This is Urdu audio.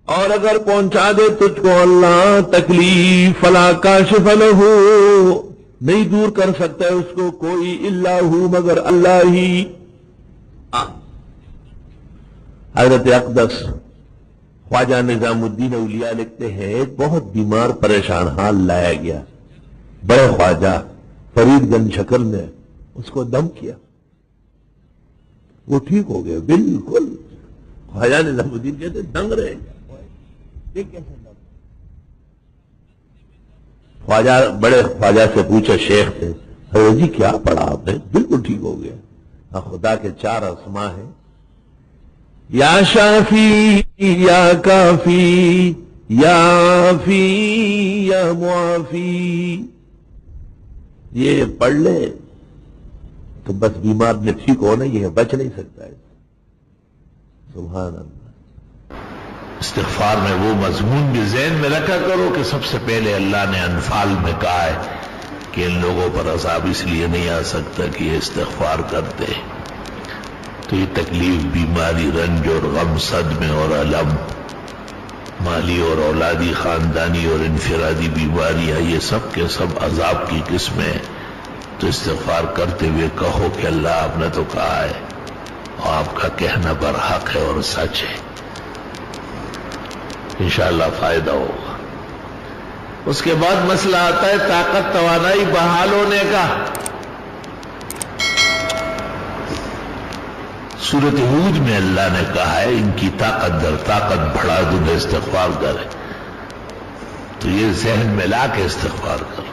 اور اگر پہنچا دے تجھ کو اللہ تکلیف فلا کاشف لہ، نہیں دور کر سکتا ہے اس کو کوئی الا ہو مگر اللہ ہی۔ حضرت اقدس خواجہ نظام الدین اولیاء لکھتے ہیں ایک بہت بیمار پریشان حال لایا گیا، بڑے خواجہ فرید گنج شکل نے اس کو دم کیا، وہ ٹھیک ہو گیا بالکل۔ خواجہ نظام الدین کہتے دنگ رہے گا، خواجہ بڑے خواجہ سے پوچھا، شیخ تھے، حضرت جی کیا پڑھا آپ نے؟ بالکل ٹھیک ہو گیا۔ خدا کے 4 اسماء ہیں، یا شافی یا کافی یا عافی یا معافی، یہ پڑھ لے تو بس بیمار نے ٹھیک ہونا ہی ہے، بچ نہیں سکتا ہے۔ سبحان اللہ۔ استغفار میں وہ مضمون بھی ذہن میں رکھا کرو کہ سب سے پہلے اللہ نے انفال میں کہا ہے کہ ان لوگوں پر عذاب اس لیے نہیں آ سکتا کہ یہ استغفار کرتے، تو یہ تکلیف، بیماری، رنج اور غم، صدمے اور الم، مالی اور اولادی، خاندانی اور انفرادی بیماریاں، یہ سب کے سب عذاب کی قسمیں ہیں۔ تو استغفار کرتے ہوئے کہو کہ اللہ آپ نے تو کہا ہے اور آپ کا کہنا برحق ہے اور سچ ہے، انشاءاللہ فائدہ ہوگا۔ اس کے بعد مسئلہ آتا ہے طاقت توانائی بحال ہونے کا۔ سورۃ ہود میں اللہ نے کہا ہے ان کی طاقت در طاقت بڑھا دوں گا استغفار کرے، تو یہ ذہن میں لا کے استغفار کرو۔